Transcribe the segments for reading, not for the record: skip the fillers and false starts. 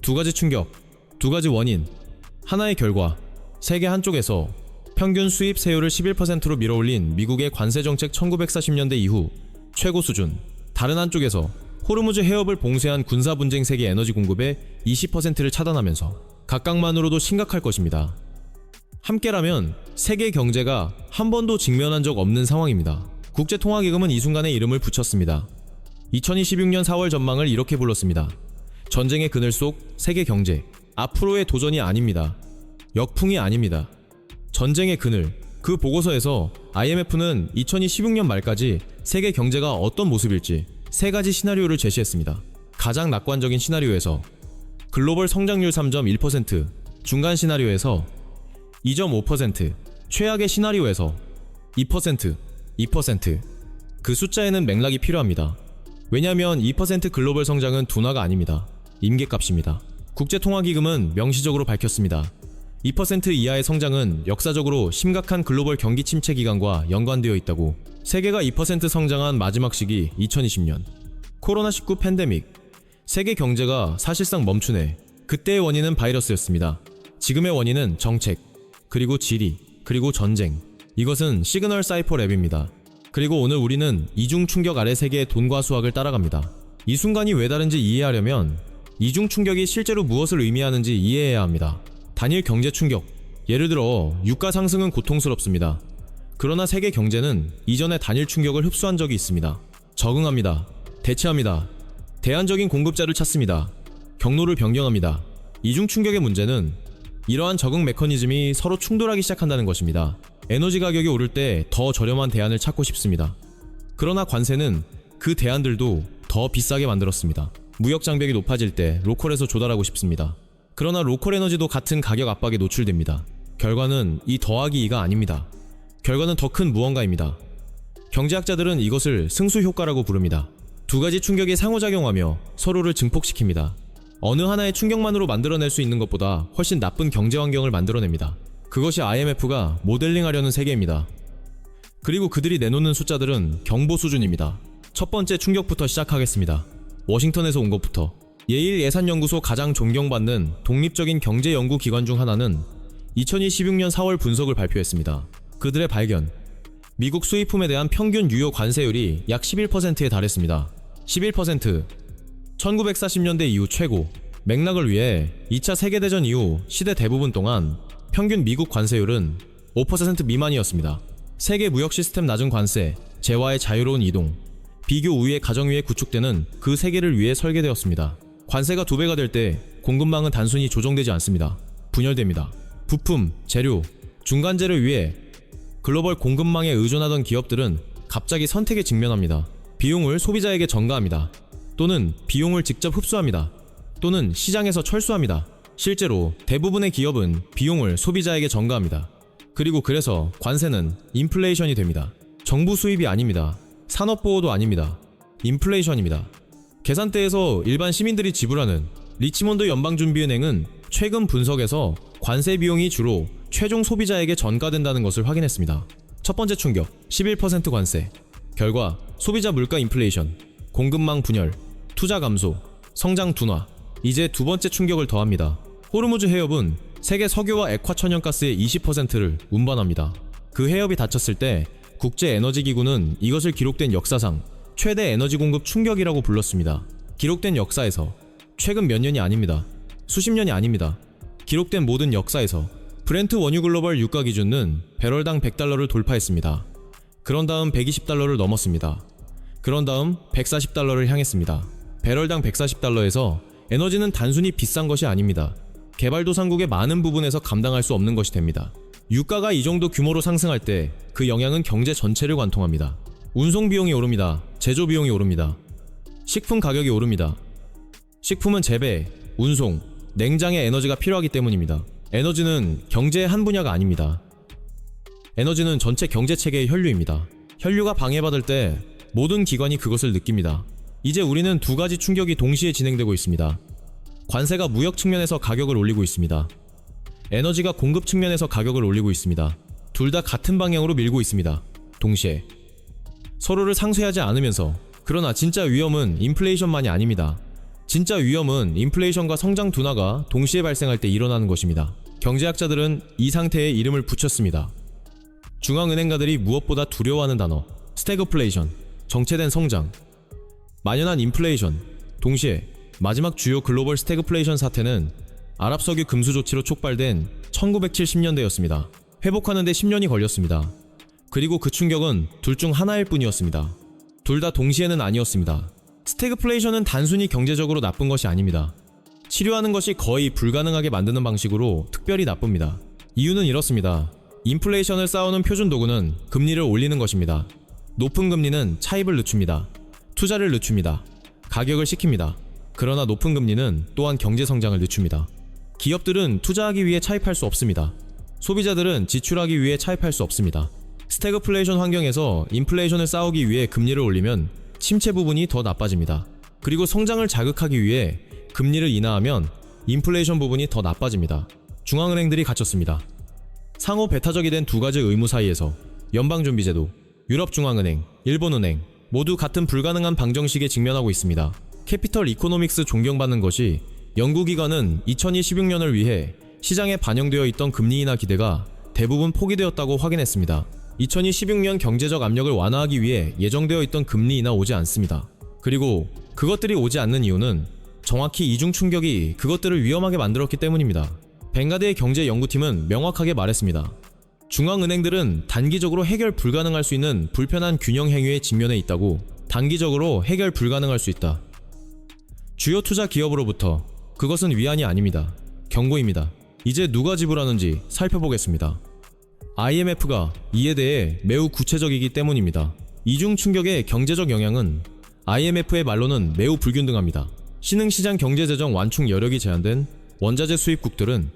두 가지 충격, 두 가지 원인, 하나의 결과. 세계 한쪽에서 평균 수입 세율을 11%로 밀어올린 미국의 관세정책 1940년대 이후 최고 수준, 다른 한쪽에서 호르무즈 해협을 봉쇄한 군사분쟁 세계 에너지 공급의 20%를 차단하면서 각각만으로도 심각할 것입니다. 함께라면 세계 경제가 한 번도 직면한 적 없는 상황입니다. 국제통화기금은 이 순간에 이름을 붙였습니다. 2026년 4월 전망을 이렇게 불렀습니다. 전쟁의 그늘 속 세계 경제, 앞으로의 도전이 아닙니다. 역풍이 아닙니다. 전쟁의 그늘. 그 보고서에서 IMF는 2026년 말까지 세계 경제가 어떤 모습일지 세 가지 시나리오를 제시했습니다. 가장 낙관적인 시나리오에서 글로벌 성장률 3.1%, 중간 시나리오에서 2.5%, 최악의 시나리오에서 2%. 그 숫자에는 맥락이 필요합니다. 왜냐하면 2% 글로벌 성장은 둔화가 아닙니다. 임계값입니다. 국제통화기금은 명시적으로 밝혔습니다. 2% 이하의 성장은 역사적으로 심각한 글로벌 경기 침체 기간과 연관되어 있다고. 세계가 2% 성장한 마지막 시기 2020년. 코로나19 팬데믹. 세계 경제가 사실상 멈춘 그때의 원인은 바이러스였습니다. 지금의 원인은 정책, 그리고 지리, 그리고 전쟁. 이것은 시그널 사이퍼 랩입니다. 그리고 오늘 우리는 이중 충격 아래 세계의 돈과 수학을 따라갑니다. 이 순간이 왜 다른지 이해하려면 이중 충격이 실제로 무엇을 의미하는지 이해해야 합니다. 단일 경제 충격. 예를 들어 유가 상승은 고통스럽습니다. 그러나 세계 경제는 이전의 단일 충격을 흡수한 적이 있습니다. 적응합니다. 대체합니다. 대안적인 공급자를 찾습니다. 경로를 변경합니다. 이중 충격의 문제는 이러한 적응 메커니즘이 서로 충돌하기 시작한다는 것입니다. 에너지 가격이 오를 때 더 저렴한 대안을 찾고 싶습니다. 그러나 관세는 그 대안들도 더 비싸게 만들었습니다. 무역 장벽이 높아질 때 로컬에서 조달하고 싶습니다. 그러나 로컬 에너지도 같은 가격 압박에 노출됩니다. 결과는 이 더하기 2가 아닙니다. 결과는 더 큰 무언가입니다. 경제학자들은 이것을 승수 효과라고 부릅니다. 두 가지 충격이 상호작용하며 서로를 증폭시킵니다. 어느 하나의 충격만으로 만들어낼 수 있는 것보다 훨씬 나쁜 경제 환경을 만들어냅니다. 그것이 IMF가 모델링하려는 세계입니다. 그리고 그들이 내놓는 숫자들은 경보 수준입니다. 첫 번째 충격부터 시작하겠습니다. 워싱턴에서 온 것부터. 예일 예산연구소 가장 존경받는 독립적인 경제연구기관 중 하나는 2026년 4월 분석을 발표했습니다. 그들의 발견. 미국 수입품에 대한 평균 유효 관세율이 약 11%에 달했습니다. 11%. 1940년대 이후 최고. 맥락을 위해 2차 세계대전 이후 시대 대부분 동안 평균 미국 관세율은 5% 미만이었습니다. 세계 무역 시스템 낮은 관세, 재화의 자유로운 이동, 비교 우위의 가정 위에 구축되는 그 세계를 위해 설계되었습니다. 관세가 2배가 될 때 공급망은 단순히 조정되지 않습니다. 분열됩니다. 부품, 재료, 중간재를 위해 글로벌 공급망에 의존하던 기업들은 갑자기 선택에 직면합니다. 비용을 소비자에게 전가합니다. 또는 비용을 직접 흡수합니다. 또는 시장에서 철수합니다. 실제로 대부분의 기업은 비용을 소비자에게 전가합니다. 그리고 그래서 관세는 인플레이션이 됩니다. 정부 수입이 아닙니다. 산업보호도 아닙니다. 인플레이션입니다. 계산대에서 일반 시민들이 지불하는 리치몬드 연방준비은행은 최근 분석에서 관세 비용이 주로 최종 소비자에게 전가된다는 것을 확인했습니다. 첫 번째 충격, 11% 관세. 결과, 소비자 물가 인플레이션, 공급망 분열, 투자 감소, 성장 둔화. 이제 두 번째 충격을 더합니다. 호르무즈 해협은 세계 석유와 액화천연가스의 20%를 운반합니다. 그 해협이 닫혔을 때 국제에너지기구는 이것을 기록된 역사상 최대 에너지 공급 충격이라고 불렀습니다. 기록된 역사에서, 최근 몇 년이 아닙니다. 수십 년이 아닙니다. 기록된 모든 역사에서 브렌트 원유 글로벌 유가 기준은 배럴당 100달러를 돌파했습니다. 그런 다음 120달러를 넘었습니다. 그런 다음 140달러를 향했습니다. 배럴당 140달러에서 에너지는 단순히 비싼 것이 아닙니다. 개발도상국의 많은 부분에서 감당할 수 없는 것이 됩니다. 유가가 이 정도 규모로 상승할 때 그 영향은 경제 전체를 관통합니다. 운송 비용이 오릅니다. 제조 비용이 오릅니다. 식품 가격이 오릅니다. 식품은 재배, 운송, 냉장에 에너지가 필요하기 때문입니다. 에너지는 경제의 한 분야가 아닙니다. 에너지는 전체 경제체계의 혈류입니다. 혈류가 방해받을 때 모든 기관이 그것을 느낍니다. 이제 우리는 두 가지 충격이 동시에 진행되고 있습니다. 관세가 무역 측면에서 가격을 올리고 있습니다. 에너지가 공급 측면에서 가격을 올리고 있습니다. 둘 다 같은 방향으로 밀고 있습니다. 동시에. 서로를 상쇄하지 않으면서. 그러나 진짜 위험은 인플레이션만이 아닙니다. 진짜 위험은 인플레이션과 성장 둔화가 동시에 발생할 때 일어나는 것입니다. 경제학자들은 이 상태에 이름을 붙였습니다. 중앙은행가들이 무엇보다 두려워하는 단어, 스태그플레이션, 정체된 성장, 만연한 인플레이션. 동시에 마지막 주요 글로벌 스태그플레이션 사태는 아랍석유 금수 조치로 촉발된 1970년대였습니다. 회복하는 데 10년이 걸렸습니다. 그리고 그 충격은 둘 중 하나일 뿐이었습니다. 둘 다 동시에는 아니었습니다. 스태그플레이션은 단순히 경제적으로 나쁜 것이 아닙니다. 치료하는 것이 거의 불가능하게 만드는 방식으로 특별히 나쁩니다. 이유는 이렇습니다. 인플레이션을 싸우는 표준 도구는 금리를 올리는 것입니다. 높은 금리는 차입을 늦춥니다. 투자를 늦춥니다. 가격을 식힙니다. 그러나 높은 금리는 또한 경제 성장을 늦춥니다. 기업들은 투자하기 위해 차입할 수 없습니다. 소비자들은 지출하기 위해 차입할 수 없습니다. 스태그플레이션 환경에서 인플레이션을 싸우기 위해 금리를 올리면 침체 부분이 더 나빠집니다. 그리고 성장을 자극하기 위해 금리를 인하하면 인플레이션 부분이 더 나빠집니다. 중앙은행들이 갇혔습니다. 상호 배타적이 된 두 가지 의무 사이에서 연방준비제도, 유럽중앙은행, 일본은행 모두 같은 불가능한 방정식에 직면하고 있습니다. 캐피털 이코노믹스 존경받는 것이 연구기관은 2016년을 위해 시장에 반영되어 있던 금리 인하 기대가 대부분 포기되었다고 확인했습니다. 2016년 경제적 압력을 완화하기 위해 예정되어 있던 금리 인하 오지 않습니다. 그리고 그것들이 오지 않는 이유는 정확히 이중 충격이 그것들을 위험하게 만들었기 때문입니다. 벵가드의 경제연구팀은 명확하게 말했습니다. 중앙은행들은 단기적으로 해결 불가능할 수 있는 불편한 균형 행위에 직면해 있다고. 단기적으로 해결 불가능할 수 있다. 주요 투자 기업으로부터. 그것은 위안이 아닙니다. 경고입니다. 이제 누가 지불하는지 살펴보겠습니다. IMF가 이에 대해 매우 구체적이기 때문입니다. 이중 충격의 경제적 영향은 IMF의 말로는 매우 불균등합니다. 신흥시장 경제재정 완충 여력이 제한된 원자재 수입국들은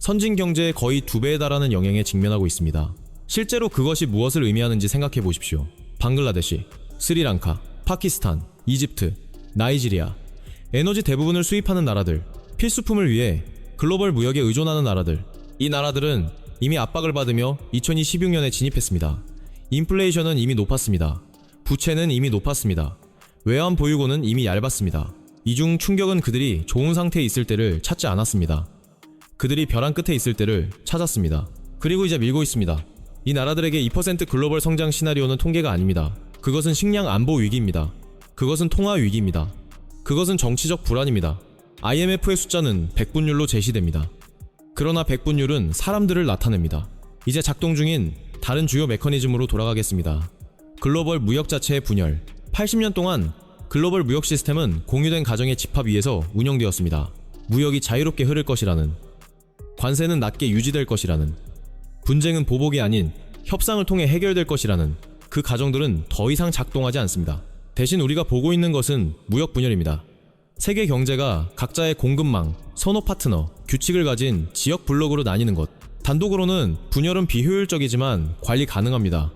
선진 경제의 거의 2배에 달하는 영향에 직면하고 있습니다. 실제로 그것이 무엇을 의미하는지 생각해 보십시오. 방글라데시, 스리랑카, 파키스탄, 이집트, 나이지리아, 에너지 대부분을 수입하는 나라들, 필수품을 위해 글로벌 무역에 의존하는 나라들. 이 나라들은 이미 압박을 받으며 2016년에 진입했습니다. 인플레이션은 이미 높았습니다. 부채는 이미 높았습니다. 외환 보유고는 이미 얇았습니다. 이중 충격은 그들이 좋은 상태에 있을 때를 찾지 않았습니다. 그들이 벼랑 끝에 있을 때를 찾았습니다. 그리고 이제 밀고 있습니다. 이 나라들에게 2% 글로벌 성장 시나리오는 통계가 아닙니다. 그것은 식량 안보 위기입니다. 그것은 통화 위기입니다. 그것은 정치적 불안입니다. IMF의 숫자는 백분율로 제시됩니다. 그러나 백분율은 사람들을 나타냅니다. 이제 작동 중인 다른 주요 메커니즘으로 돌아가겠습니다. 글로벌 무역 자체의 분열. 80년 동안 글로벌 무역 시스템은 공유된 가정의 집합 위에서 운영되었습니다. 무역이 자유롭게 흐를 것이라는, 관세는 낮게 유지될 것이라는, 분쟁은 보복이 아닌 협상을 통해 해결될 것이라는 그 가정들은 더 이상 작동하지 않습니다. 대신 우리가 보고 있는 것은 무역 분열입니다. 세계 경제가 각자의 공급망, 선호 파트너, 규칙을 가진 지역 블록으로 나뉘는 것. 단독으로는 분열은 비효율적이지만 관리 가능합니다.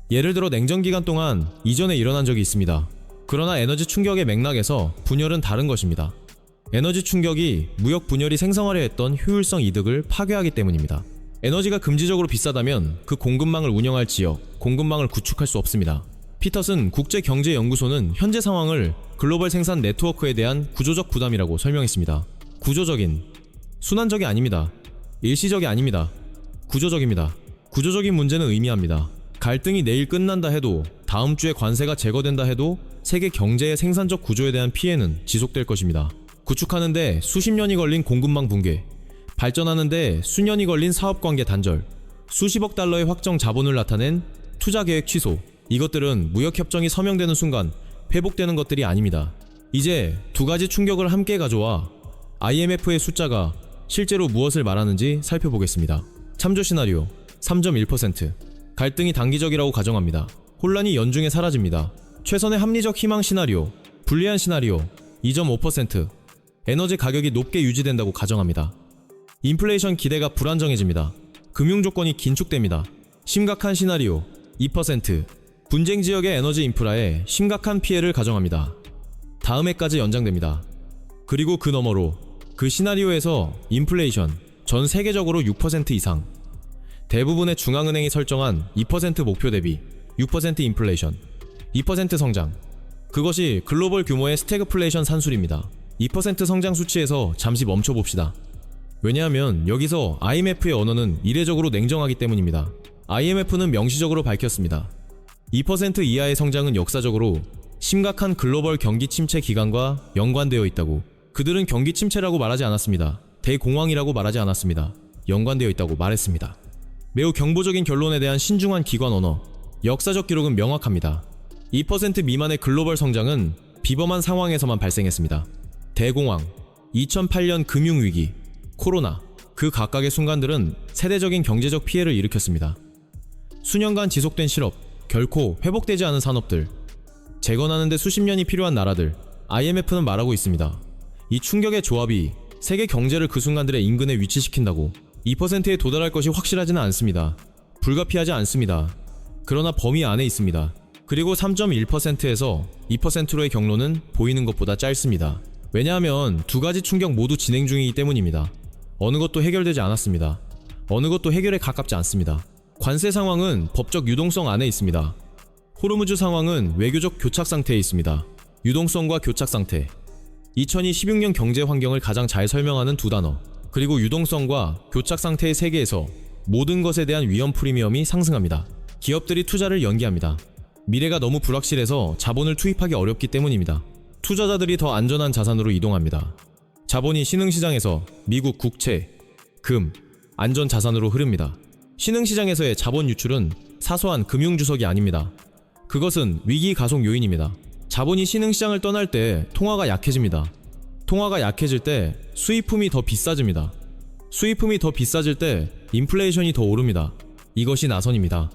예를 들어 냉전 기간 동안 이전에 일어난 적이 있습니다. 그러나 에너지 충격의 맥락에서 분열은 다른 것입니다. 에너지 충격이 무역 분열이 생성하려 했던 효율성 이득을 파괴하기 때문입니다. 에너지가 금지적으로 비싸다면 그 공급망을 운영할 지역, 공급망을 구축할 수 없습니다. 피터슨 국제경제연구소는 현재 상황을 글로벌 생산 네트워크에 대한 구조적 부담이라고 설명했습니다. 구조적인, 순환적이 아닙니다. 일시적이 아닙니다. 구조적입니다. 구조적인 문제는 의미합니다. 갈등이 내일 끝난다 해도, 다음 주에 관세가 제거된다 해도 세계 경제의 생산적 구조에 대한 피해는 지속될 것입니다. 구축하는데 수십 년이 걸린 공급망 붕괴, 발전하는데 수년이 걸린 사업관계 단절, 수십억 달러의 확정 자본을 나타낸 투자계획 취소. 이것들은 무역협정이 서명되는 순간 회복되는 것들이 아닙니다. 이제 두 가지 충격을 함께 가져와 IMF의 숫자가 실제로 무엇을 말하는지 살펴보겠습니다. 참조 시나리오 3.1%. 갈등이 단기적이라고 가정합니다. 혼란이 연중에 사라집니다. 최선의 합리적 희망 시나리오, 불리한 시나리오 2.5%. 에너지 가격이 높게 유지된다고 가정합니다. 인플레이션 기대가 불안정해집니다. 금융 조건이 긴축됩니다. 심각한 시나리오 2%. 분쟁 지역의 에너지 인프라에 심각한 피해를 가정합니다. 다음 해까지 연장됩니다. 그리고 그 너머로 그 시나리오에서 인플레이션 전 세계적으로 6% 이상, 대부분의 중앙은행이 설정한 2% 목표 대비 6% 인플레이션, 2% 성장. 그것이 글로벌 규모의 스태그플레이션 산술입니다. 2% 성장 수치에서 잠시 멈춰봅시다. 왜냐하면 여기서 IMF의 언어는 이례적으로 냉정하기 때문입니다. IMF는 명시적으로 밝혔습니다. 2% 이하의 성장은 역사적으로 심각한 글로벌 경기 침체 기간과 연관되어 있다고. 그들은 경기 침체라고 말하지 않았습니다. 대공황이라고 말하지 않았습니다. 연관되어 있다고 말했습니다. 매우 경보적인 결론에 대한 신중한 기관 언어. 역사적 기록은 명확합니다. 2% 미만의 글로벌 성장은 비범한 상황에서만 발생했습니다. 대공황, 2008년 금융위기, 코로나, 그 각각의 순간들은 세대적인 경제적 피해를 일으켰습니다. 수년간 지속된 실업, 결코 회복되지 않은 산업들, 재건하는 데 수십 년이 필요한 나라들, IMF는 말하고 있습니다. 이 충격의 조합이 세계 경제를 그 순간들의 인근에 위치시킨다고. 2%에 도달할 것이 확실하지는 않습니다. 불가피하지 않습니다. 그러나 범위 안에 있습니다. 그리고 3.1%에서 2%로의 경로는 보이는 것보다 짧습니다. 왜냐하면 두 가지 충격 모두 진행 중이기 때문입니다. 어느 것도 해결되지 않았습니다. 어느 것도 해결에 가깝지 않습니다. 관세 상황은 법적 유동성 안에 있습니다. 호르무즈 상황은 외교적 교착 상태에 있습니다. 유동성과 교착 상태. 2016년 경제 환경을 가장 잘 설명하는 두 단어. 그리고 유동성과 교착 상태의 세계에서 모든 것에 대한 위험 프리미엄이 상승합니다. 기업들이 투자를 연기합니다. 미래가 너무 불확실해서 자본을 투입하기 어렵기 때문입니다. 투자자들이 더 안전한 자산으로 이동합니다. 자본이 신흥시장에서 미국 국채, 금, 안전 자산으로 흐릅니다. 신흥시장에서의 자본 유출은 사소한 금융주석이 아닙니다. 그것은 위기 가속 요인입니다. 자본이 신흥시장을 떠날 때 통화가 약해집니다. 통화가 약해질 때 수입품이 더 비싸집니다. 수입품이 더 비싸질 때 인플레이션이 더 오릅니다. 이것이 나선입니다.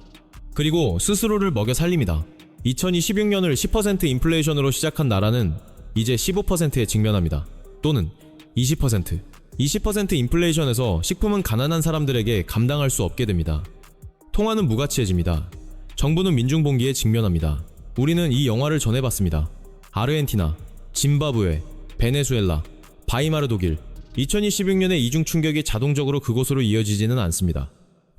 그리고 스스로를 먹여 살립니다. 2026년을 10% 인플레이션으로 시작한 나라는 이제 15%에 직면합니다. 또는 20%. 20% 인플레이션에서 식품은 가난한 사람들에게 감당할 수 없게 됩니다. 통화는 무가치해집니다. 정부는 민중봉기에 직면합니다. 우리는 이 영화를 전해봤습니다. 아르헨티나, 짐바브웨, 베네수엘라, 바이마르 독일. 2026년의 이중 충격이 자동적으로 그곳으로 이어지지는 않습니다.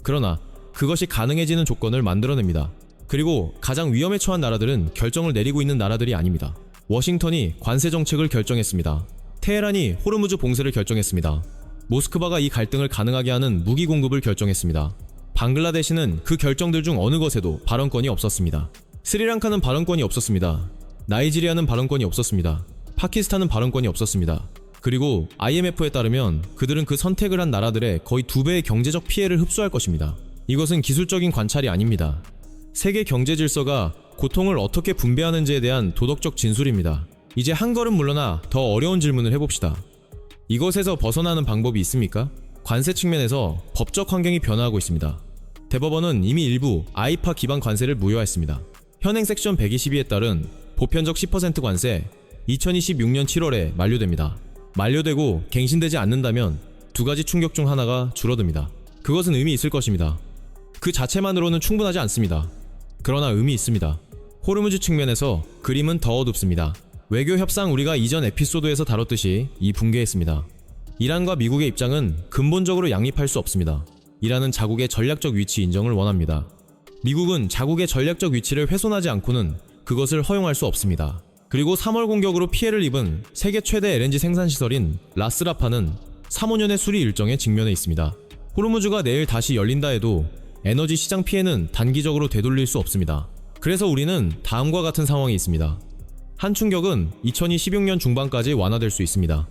그러나 그것이 가능해지는 조건을 만들어냅니다. 그리고 가장 위험에 처한 나라들은 결정을 내리고 있는 나라들이 아닙니다. 워싱턴이 관세 정책을 결정했습니다. 테헤란이 호르무즈 봉쇄를 결정했습니다. 모스크바가 이 갈등을 가능하게 하는 무기 공급을 결정했습니다. 방글라데시는 그 결정들 중 어느 것에도 발언권이 없었습니다. 스리랑카는 발언권이 없었습니다. 나이지리아는 발언권이 없었습니다. 파키스탄은 발언권이 없었습니다. 그리고 IMF에 따르면 그들은 그 선택을 한 나라들의 거의 2배의 경제적 피해를 흡수할 것입니다. 이것은 기술적인 관찰이 아닙니다. 세계 경제 질서가 고통을 어떻게 분배하는지에 대한 도덕적 진술입니다. 이제 한 걸음 물러나 더 어려운 질문을 해봅시다. 이것에서 벗어나는 방법이 있습니까? 관세 측면에서 법적 환경이 변화하고 있습니다. 대법원은 이미 일부 아이파 기반 관세를 무효화했습니다. 현행 섹션 122에 따른 보편적 10% 관세 2026년 7월에 만료됩니다. 만료되고 갱신되지 않는다면 두 가지 충격 중 하나가 줄어듭니다. 그것은 의미 있을 것입니다. 그 자체만으로는 충분하지 않습니다. 그러나 의미 있습니다. 호르무즈 측면에서 그림은 더 어둡습니다. 외교 협상 우리가 이전 에피소드에서 다뤘듯이 붕괴했습니다. 이란과 미국의 입장은 근본적으로 양립할 수 없습니다. 이란은 자국의 전략적 위치 인정을 원합니다. 미국은 자국의 전략적 위치를 훼손하지 않고는 그것을 허용할 수 없습니다. 그리고 3월 공격으로 피해를 입은 세계 최대 LNG 생산시설인 라스라파는 3~5년의 수리 일정에 직면해 있습니다. 호르무즈가 내일 다시 열린다 해도 에너지 시장 피해는 단기적으로 되돌릴 수 없습니다. 그래서 우리는 다음과 같은 상황이 있습니다. 한 충격은 2026년 중반까지 완화될 수 있습니다.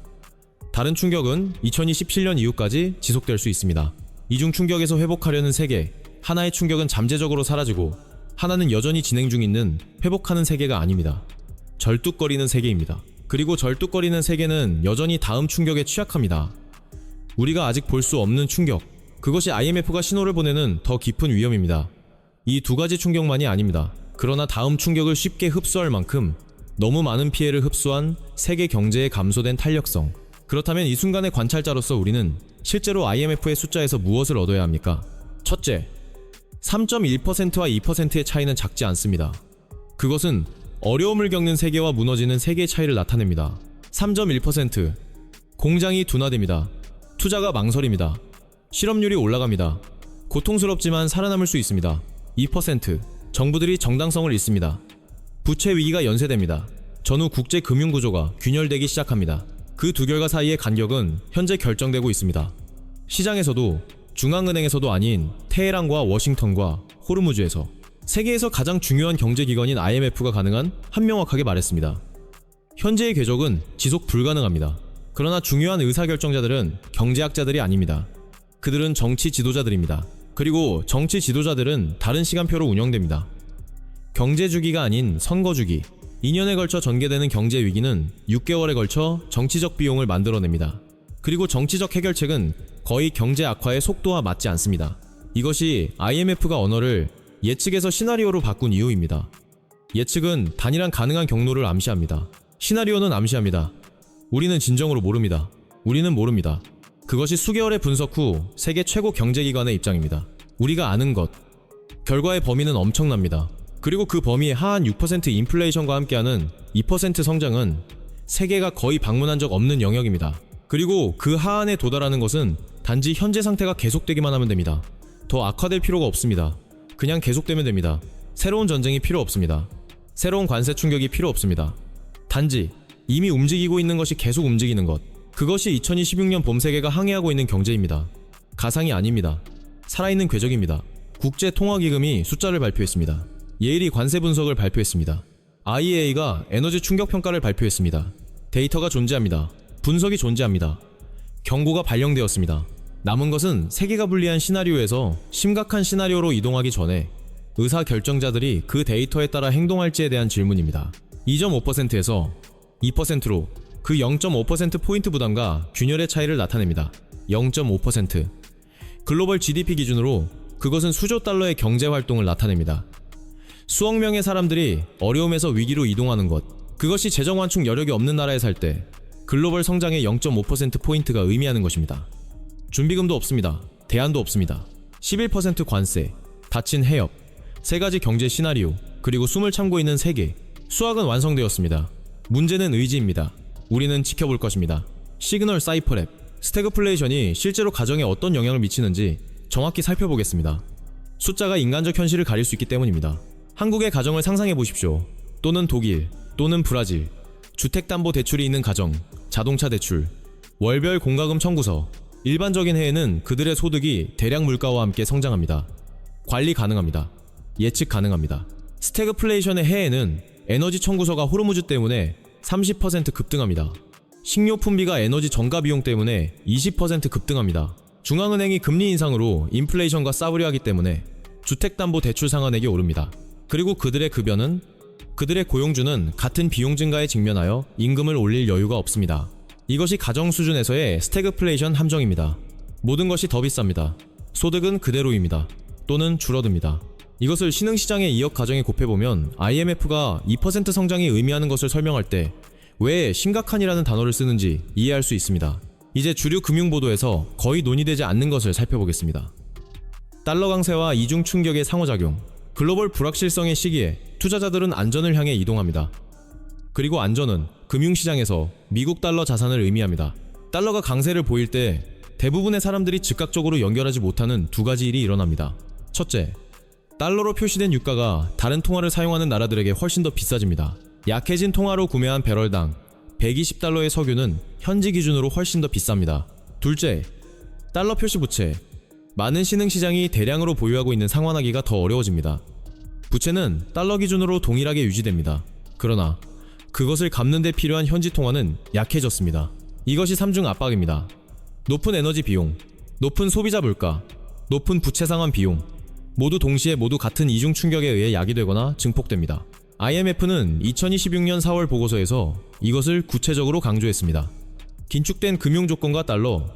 다른 충격은 2027년 이후까지 지속될 수 있습니다. 이중 충격에서 회복하려는 세계, 하나의 충격은 잠재적으로 사라지고 하나는 여전히 진행 중 있는 회복하는 세계가 아닙니다. 절뚝거리는 세계입니다. 그리고 절뚝거리는 세계는 여전히 다음 충격에 취약합니다. 우리가 아직 볼 수 없는 충격, 그것이 IMF가 신호를 보내는 더 깊은 위험입니다. 이 두 가지 충격만이 아닙니다. 그러나 다음 충격을 쉽게 흡수할 만큼 너무 많은 피해를 흡수한 세계 경제의 감소된 탄력성. 그렇다면 이 순간의 관찰자로서 우리는 실제로 IMF의 숫자에서 무엇을 얻어야 합니까? 첫째, 3.1%와 2%의 차이는 작지 않습니다. 그것은 어려움을 겪는 세계와 무너지는 세계의 차이를 나타냅니다. 3.1%. 공장이 둔화됩니다. 투자가 망설입니다. 실업률이 올라갑니다. 고통스럽지만 살아남을 수 있습니다. 2%. 정부들이 정당성을 잃습니다. 부채 위기가 연쇄됩니다. 전후 국제 금융 구조가 균열되기 시작합니다. 그 두 결과 사이의 간격은 현재 결정되고 있습니다. 시장에서도 중앙은행에서도 아닌 테헤란과 워싱턴과 호르무즈에서 세계에서 가장 중요한 경제기관인 IMF가 가능한 한명확하게 말했습니다. 현재의 궤적은 지속 불가능합니다. 그러나 중요한 의사결정자들은 경제학자들이 아닙니다. 그들은 정치 지도자들입니다. 그리고 정치 지도자들은 다른 시간표로 운영됩니다. 경제 주기가 아닌 선거 주기. 2년에 걸쳐 전개되는 경제 위기는 6개월에 걸쳐 정치적 비용을 만들어냅니다. 그리고 정치적 해결책은 거의 경제 악화의 속도와 맞지 않습니다. 이것이 IMF가 언어를 예측에서 시나리오로 바꾼 이유입니다. 예측은 단일한 가능한 경로를 암시합니다. 시나리오는 암시합니다. 우리는 진정으로 모릅니다. 우리는 모릅니다. 그것이 수개월의 분석 후 세계 최고 경제기관의 입장입니다. 우리가 아는 것. 결과의 범위는 엄청납니다. 그리고 그 범위의 하한 6% 인플레이션과 함께하는 2% 성장은 세계가 거의 방문한 적 없는 영역입니다. 그리고 그 하한에 도달하는 것은 단지 현재 상태가 계속되기만 하면 됩니다. 더 악화될 필요가 없습니다. 그냥 계속되면 됩니다. 새로운 전쟁이 필요 없습니다. 새로운 관세 충격이 필요 없습니다. 단지 이미 움직이고 있는 것이 계속 움직이는 것. 그것이 2026년 봄 세계가 항해하고 있는 경제입니다. 가상이 아닙니다. 살아있는 궤적입니다. 국제통화기금이 숫자를 발표했습니다. 예일이 관세 분석을 발표했습니다. IEA가 에너지 충격 평가를 발표했습니다. 데이터가 존재합니다. 분석이 존재합니다. 경고가 발령되었습니다. 남은 것은 세계가 불리한 시나리오에서 심각한 시나리오로 이동하기 전에 의사결정자들이 그 데이터에 따라 행동할지에 대한 질문입니다. 2.5%에서 2%로 그 0.5%포인트 부담과 균열의 차이를 나타냅니다. 0.5%. 글로벌 GDP 기준으로 그것은 수조 달러의 경제 활동을 나타냅니다. 수억 명의 사람들이 어려움에서 위기로 이동하는 것. 그것이 재정 완충 여력이 없는 나라에 살 때 글로벌 성장의 0.5%포인트가 의미하는 것입니다. 준비금도 없습니다. 대안도 없습니다. 11% 관세, 닫힌 해협, 세 가지 경제 시나리오, 그리고 숨을 참고 있는 세계. 수학은 완성되었습니다. 문제는 의지입니다. 우리는 지켜볼 것입니다. 시그널 사이퍼랩, 스태그플레이션이 실제로 가정에 어떤 영향을 미치는지 정확히 살펴보겠습니다. 숫자가 인간적 현실을 가릴 수 있기 때문입니다. 한국의 가정을 상상해 보십시오. 또는 독일, 또는 브라질. 주택담보대출이 있는 가정, 자동차 대출, 월별 공과금 청구서. 일반적인 해에는 그들의 소득이 대량 물가와 함께 성장합니다. 관리 가능합니다. 예측 가능합니다. 스태그플레이션의 해에는 에너지 청구서가 호르무즈 때문에 30% 급등합니다. 식료품비가 에너지 정가 비용 때문에 20% 급등합니다. 중앙은행이 금리 인상으로 인플레이션과 싸우려 하기 때문에 주택담보대출 상환액이 오릅니다. 그리고 그들의 급여는, 그들의 고용주는 같은 비용 증가에 직면하여 임금을 올릴 여유가 없습니다. 이것이 가정 수준에서의 스태그플레이션 함정입니다. 모든 것이 더 비쌉니다. 소득은 그대로입니다. 또는 줄어듭니다. 이것을 신흥시장의 2억 가정에 곱해보면 IMF가 2% 성장이 의미하는 것을 설명할 때 왜 심각한이라는 단어를 쓰는지 이해할 수 있습니다. 이제 주류 금융보도에서 거의 논의되지 않는 것을 살펴보겠습니다. 달러 강세와 이중 충격의 상호작용. 글로벌 불확실성의 시기에 투자자들은 안전을 향해 이동합니다. 그리고 안전은 금융시장에서 미국 달러 자산을 의미합니다. 달러가 강세를 보일 때 대부분의 사람들이 즉각적으로 연결하지 못하는 두 가지 일이 일어납니다. 첫째, 달러로 표시된 유가가 다른 통화를 사용하는 나라들에게 훨씬 더 비싸집니다. 약해진 통화로 구매한 배럴당 120달러의 석유는 현지 기준으로 훨씬 더 비쌉니다. 둘째, 달러 표시 부채. 많은 신흥시장이 대량으로 보유하고 있는 상환하기가 더 어려워집니다. 부채는 달러 기준으로 동일하게 유지됩니다. 그러나 그것을 갚는 데 필요한 현지 통화는 약해졌습니다. 이것이 3중 압박입니다. 높은 에너지 비용, 높은 소비자 물가, 높은 부채 상환 비용. 모두 동시에 모두 같은 이중 충격에 의해 야기되거나 증폭됩니다. IMF는 2026년 4월 보고서에서 이것을 구체적으로 강조했습니다. 긴축된 금융 조건과 달러,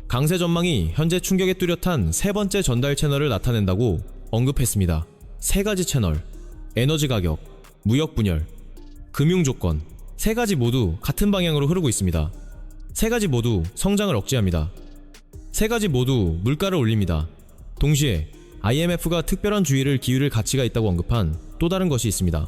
강세 전망이 현재 충격에 뚜렷한 세 번째 전달 채널을 나타낸다고 언급했습니다. 세 가지 채널, 에너지 가격, 무역 분열, 금융 조건. 세 가지 모두 같은 방향으로 흐르고 있습니다. 세 가지 모두 성장을 억제합니다. 세 가지 모두 물가를 올립니다. 동시에 IMF가 특별한 주의를 기울일 가치가 있다고 언급한 또 다른 것이 있습니다.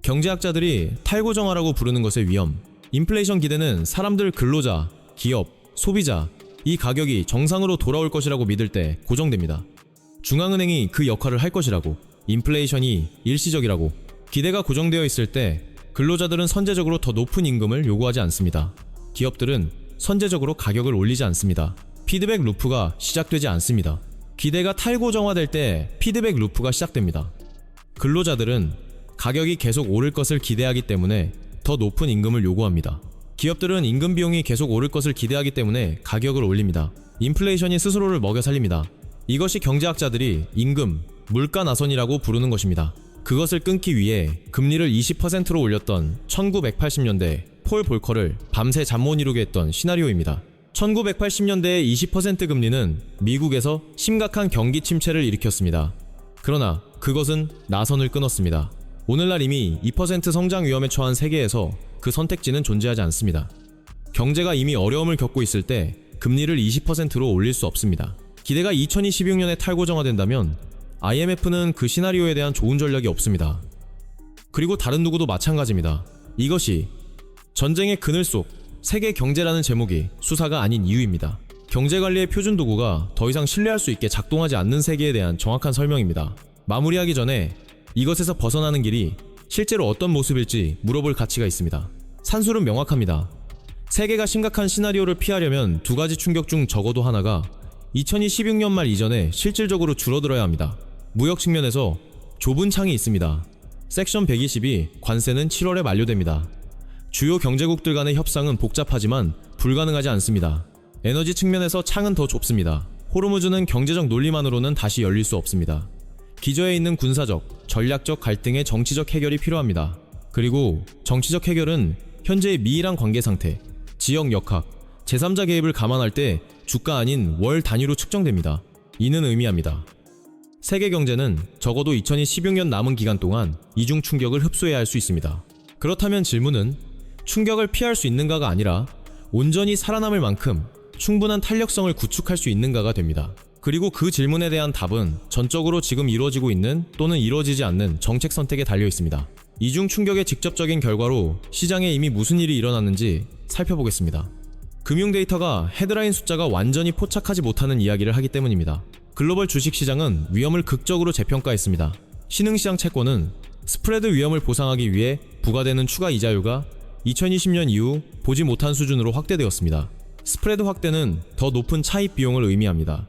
경제학자들이 탈고정화라고 부르는 것의 위험. 인플레이션 기대는 사람들, 근로자, 기업, 소비자, 이 가격이 정상으로 돌아올 것이라고 믿을 때 고정됩니다. 중앙은행이 그 역할을 할 것이라고, 인플레이션이 일시적이라고 기대가 고정되어 있을 때 근로자들은 선제적으로 더 높은 임금을 요구하지 않습니다. 기업들은 선제적으로 가격을 올리지 않습니다. 피드백 루프가 시작되지 않습니다. 기대가 탈고정화될 때 피드백 루프가 시작됩니다. 근로자들은 가격이 계속 오를 것을 기대하기 때문에 더 높은 임금을 요구합니다. 기업들은 임금 비용이 계속 오를 것을 기대하기 때문에 가격을 올립니다. 인플레이션이 스스로를 먹여 살립니다. 이것이 경제학자들이 임금, 물가 나선이라고 부르는 것입니다. 그것을 끊기 위해 금리를 20%로 올렸던 1980년대 폴 볼커를 밤새 잠 못 이루게 했던 시나리오입니다. 1980년대의 20% 금리는 미국에서 심각한 경기 침체를 일으켰습니다. 그러나 그것은 나선을 끊었습니다. 오늘날 이미 2% 성장 위험에 처한 세계에서 그 선택지는 존재하지 않습니다. 경제가 이미 어려움을 겪고 있을 때 금리를 20%로 올릴 수 없습니다. 기대가 2026년에 탈고정화된다면 IMF는 그 시나리오에 대한 좋은 전략이 없습니다. 그리고 다른 누구도 마찬가지입니다. 이것이 전쟁의 그늘 속 세계 경제라는 제목이 수사가 아닌 이유입니다. 경제관리의 표준 도구가 더 이상 신뢰할 수 있게 작동하지 않는 세계에 대한 정확한 설명입니다. 마무리하기 전에 이것에서 벗어나는 길이 실제로 어떤 모습일지 물어볼 가치가 있습니다. 산술은 명확합니다. 세계가 심각한 시나리오를 피하려면 두 가지 충격 중 적어도 하나가 2026년 말 이전에 실질적으로 줄어들어야 합니다. 무역 측면에서 좁은 창이 있습니다. 섹션 120이 관세는 7월에 만료됩니다. 주요 경제국들 간의 협상은 복잡하지만 불가능하지 않습니다. 에너지 측면에서 창은 더 좁습니다. 호르무즈는 경제적 논리만으로는 다시 열릴 수 없습니다. 기저에 있는 군사적, 전략적 갈등의 정치적 해결이 필요합니다. 그리고 정치적 해결은 현재의 미이란 관계 상태, 지역 역학, 제3자 개입을 감안할 때 주가 아닌 월 단위로 측정됩니다. 이는 의미합니다. 세계 경제는 적어도 2016년 남은 기간 동안 이중 충격을 흡수해야 할 수 있습니다. 그렇다면 질문은 충격을 피할 수 있는가가 아니라 온전히 살아남을 만큼 충분한 탄력성을 구축할 수 있는가가 됩니다. 그리고 그 질문에 대한 답은 전적으로 지금 이루어지고 있는 또는 이루어지지 않는 정책 선택에 달려 있습니다. 이중 충격의 직접적인 결과로 시장에 이미 무슨 일이 일어났는지 살펴보겠습니다. 금융 데이터가 헤드라인 숫자가 완전히 포착하지 못하는 이야기를 하기 때문입니다. 글로벌 주식시장은 위험을 극적으로 재평가했습니다. 신흥시장 채권은 스프레드 위험을 보상하기 위해 부과되는 추가 이자율가 2020년 이후 보지 못한 수준으로 확대되었습니다. 스프레드 확대는 더 높은 차입 비용을 의미합니다.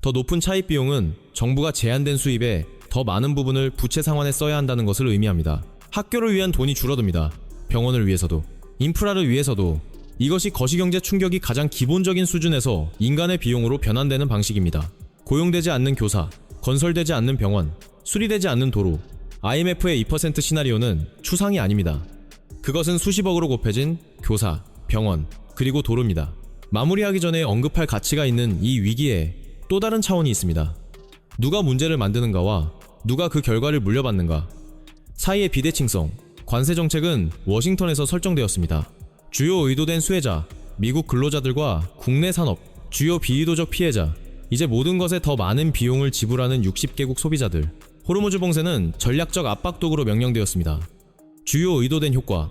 더 높은 차입 비용은 정부가 제한된 수입에 더 많은 부분을 부채 상환에 써야 한다는 것을 의미합니다. 학교를 위한 돈이 줄어듭니다. 병원을 위해서도, 인프라를 위해서도. 이것이 거시경제 충격이 가장 기본적인 수준에서 인간의 비용으로 변환되는 방식입니다. 고용되지 않는 교사, 건설되지 않는 병원, 수리되지 않는 도로. IMF의 2% 시나리오는 추상이 아닙니다. 그것은 수십억으로 곱해진 교사, 병원, 그리고 도로입니다. 마무리하기 전에 언급할 가치가 있는 이 위기에 또 다른 차원이 있습니다. 누가 문제를 만드는가와 누가 그 결과를 물려받는가 사이의 비대칭성, 관세 정책은 워싱턴에서 설정되었습니다. 주요 의도된 수혜자, 미국 근로자들과 국내 산업, 주요 비의도적 피해자, 이제 모든 것에 더 많은 비용을 지불하는 60개국 소비자들. 호르무즈 봉쇄는 전략적 압박 도구로 명령되었습니다. 주요 의도된 효과,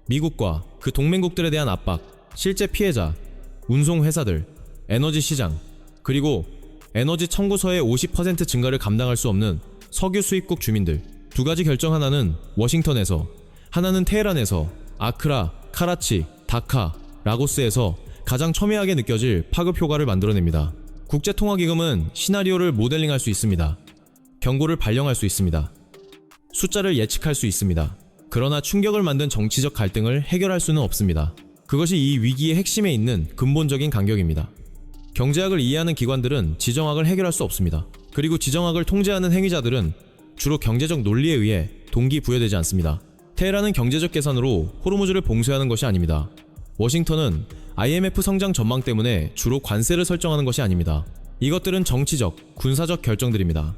미국과 그 동맹국들에 대한 압박, 실제 피해자, 운송회사들, 에너지 시장, 그리고 에너지 청구서의 50% 증가를 감당할 수 없는 석유 수입국 주민들. 두 가지 결정, 하나는 워싱턴에서, 하나는 테헤란에서, 아크라, 카라치, 다카, 라고스에서 가장 첨예하게 느껴질 파급 효과를 만들어냅니다. 국제통화기금은 시나리오를 모델링할 수 있습니다. 경고를 발령할 수 있습니다. 숫자를 예측할 수 있습니다. 그러나 충격을 만든 정치적 갈등을 해결할 수는 없습니다. 그것이 이 위기의 핵심에 있는 근본적인 간격입니다. 경제학을 이해하는 기관들은 지정학을 해결할 수 없습니다. 그리고 지정학을 통제하는 행위자들은 주로 경제적 논리에 의해 동기부여되지 않습니다. 테헤란은 경제적 계산으로 호르무즈를 봉쇄하는 것이 아닙니다. 워싱턴은 IMF 성장 전망 때문에 주로 관세를 설정하는 것이 아닙니다. 이것들은 정치적, 군사적 결정들입니다.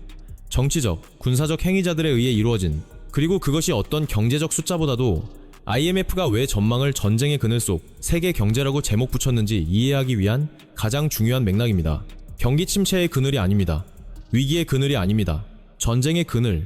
정치적, 군사적 행위자들에 의해 이루어진, 그리고 그것이 어떤 경제적 숫자보다도 IMF가 왜 전망을 전쟁의 그늘 속 세계 경제라고 제목 붙였는지 이해하기 위한 가장 중요한 맥락입니다. 경기 침체의 그늘이 아닙니다. 위기의 그늘이 아닙니다. 전쟁의 그늘,